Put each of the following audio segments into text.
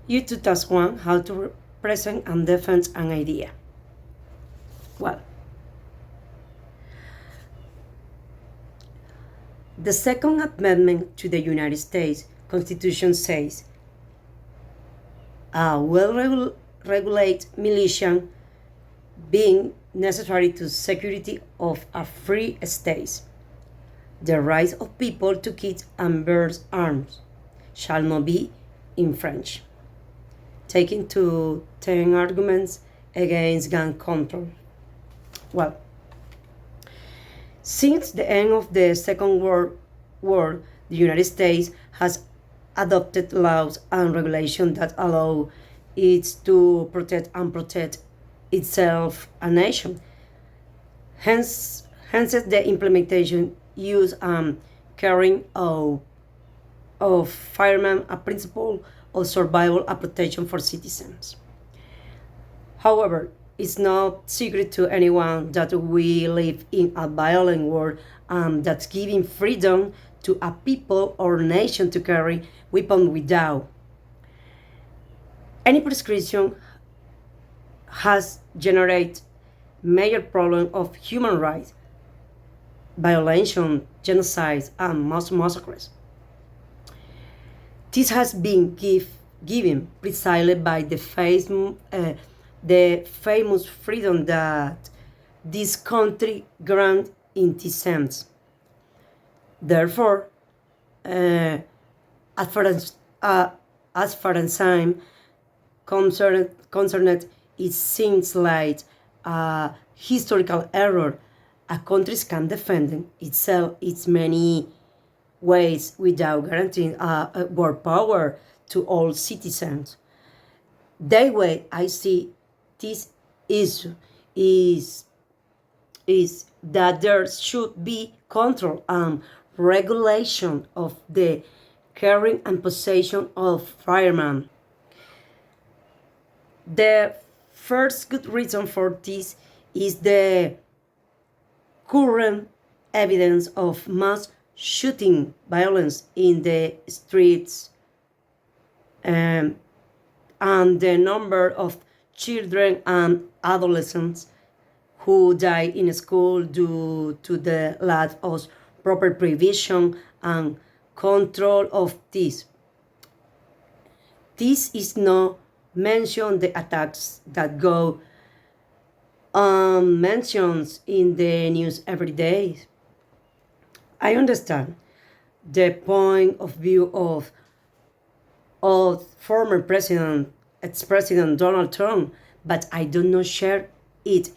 YouTube Task 1, how to present and defend an idea. Well, the Second Amendment to the United States Constitution says a well-regulated militia being necessary to security of a free state. The right of people to keep and bear arms shall not be infringed. Taking to 10 arguments against gun control. Well, since the end of the Second World War, the United States has adopted laws and regulations that allow it to protect itself a nation. Hence the implementation, use, and carrying of firearms a principle of survival and protection for citizens. However, it's not secret to anyone that we live in a violent world and that's giving freedom to a people or nation to carry weapons without any prescription has generated major problem of human rights violation, genocide, and mass massacres. This has been given precisely by the famous freedom that this country granted in this sense. Therefore, uh, as far as I'm concerned, it seems like a historical error. A country can defend itself in many ways without guaranteeing world power to all citizens. The way I see this issue is is that there should be control and regulation of the carrying and possession of firearms. The first good reason for this is the current evidence of mass shooting violence in the streets, um, and the number of children and adolescents who die in school due to the lack of proper prevention and control of this. This is not mention the attacks that go mentions in the news every day. I understand the point of view of former president, ex-president Donald Trump, but I do not share it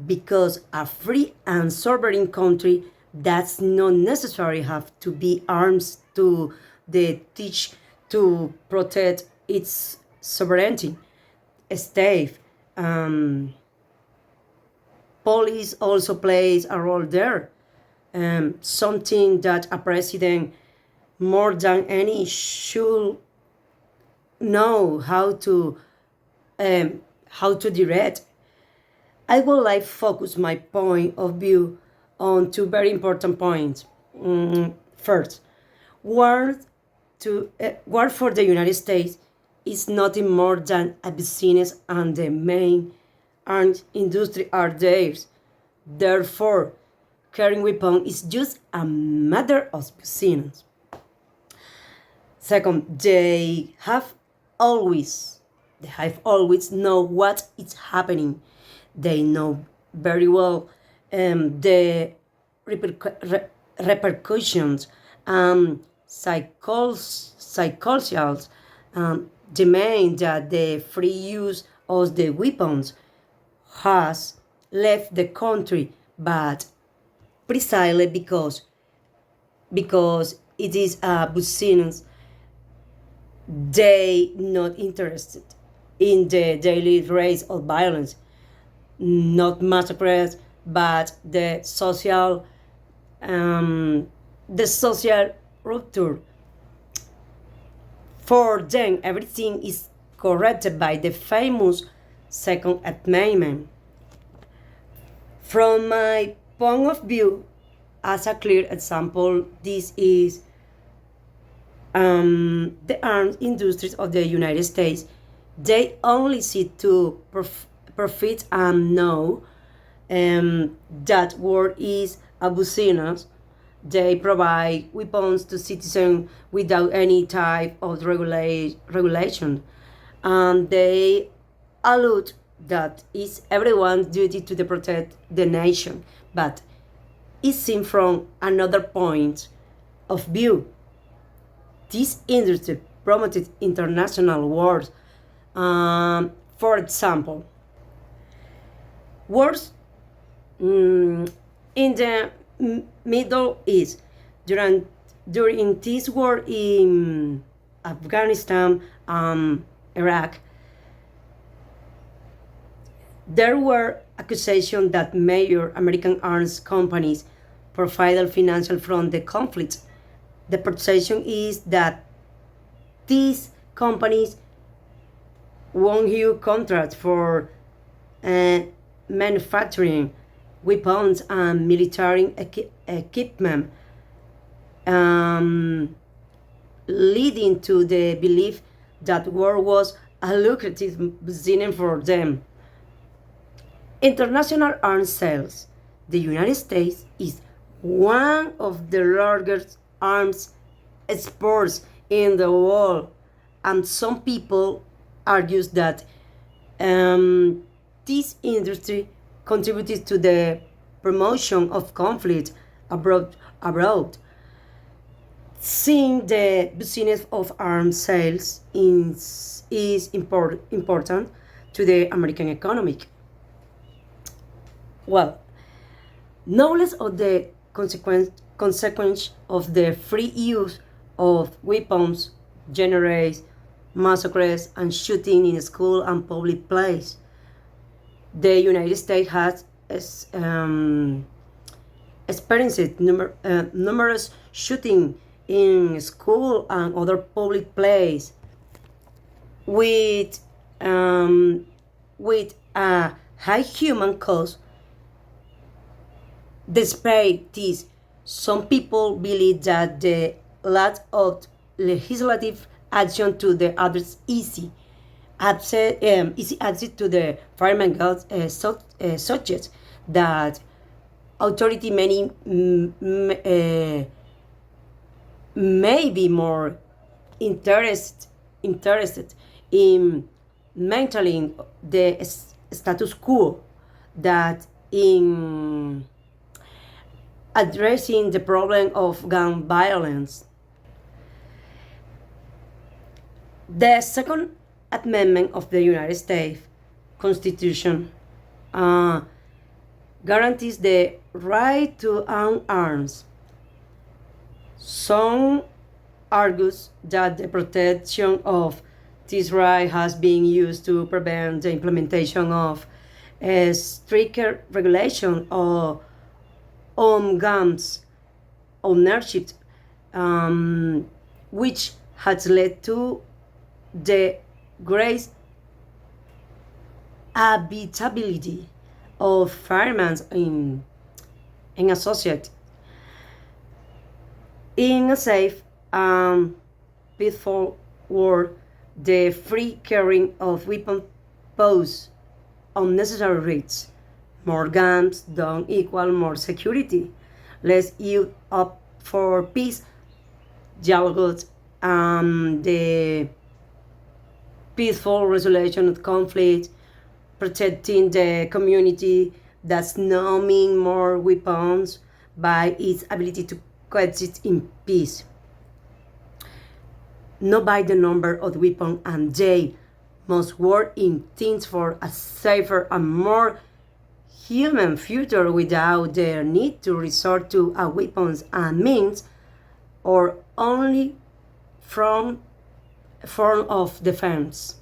because a free and sovereign country does not necessarily have to be arms to the teach to protect its sovereignty. State, um, police also plays a role there. Something that a president more than any should know how to direct. I would like focus my point of view on two very important points. First, war war for the United States is nothing more than a business, and the main arms industry are theirs. Therefore, carrying weapons is just a matter of business. Second, always they have always know what is happening. They know very well the repercussions, psychological demand that the free use of the weapons has left the country, but precisely because it is a business, they not interested in the daily rates of violence, not massacres, but the social rupture. For them, everything is corrected by the famous Second Amendment. From my point of view, as a clear example, this is The arms industries of the United States, they only seek to profit and know that war is abusive. They provide weapons to citizens without any type of regulation. And they allude that it's everyone's duty to protect the nation, but it's seen from another point of view. This industry promoted international wars. For example, wars in the Middle East during during this war in Afghanistan, Iraq, there were accusations that major American arms companies provided financial from the conflict. The perception is that these companies won huge contracts for uh, manufacturing weapons and military equipment, um, leading to the belief that war was a lucrative business for them. International arms sales. The United States is one of the largest arms exporters in the world, and some people argue that um, this industry contributed to the promotion of conflict abroad. Seeing the business of arms sales is important to the American economy. Well, knowledge of the consequence of the free use of weapons generates massacres and shooting in school and public place. The United States has experienced numerous shooting in school and other public place with um, with a high human cost. Despite this, some people believe that the lack of legislative action to the others easy access to the fireman guns suggests that authority many may be more interested in maintaining the status quo that in addressing the problem of gun violence. The Second Amendment of the United States Constitution uh, guarantees the right to own arms. Some argues that the protection of this right has been used to prevent the implementation of a stricter regulation on guns ownership, um, which has led to the great habitability of firemen in a society. In a safe and peaceful world, the free carrying of weapons pose unnecessary risks. More guns don't equal more security. Let's you up for peace, dialogue, and the peaceful resolution of conflict, protecting the community does not mean more weapons by its ability to coexist in peace, not by the number of weapons, and they must work in teams for a safer and more human future without their need to resort to a weapons and means or only from form of defense.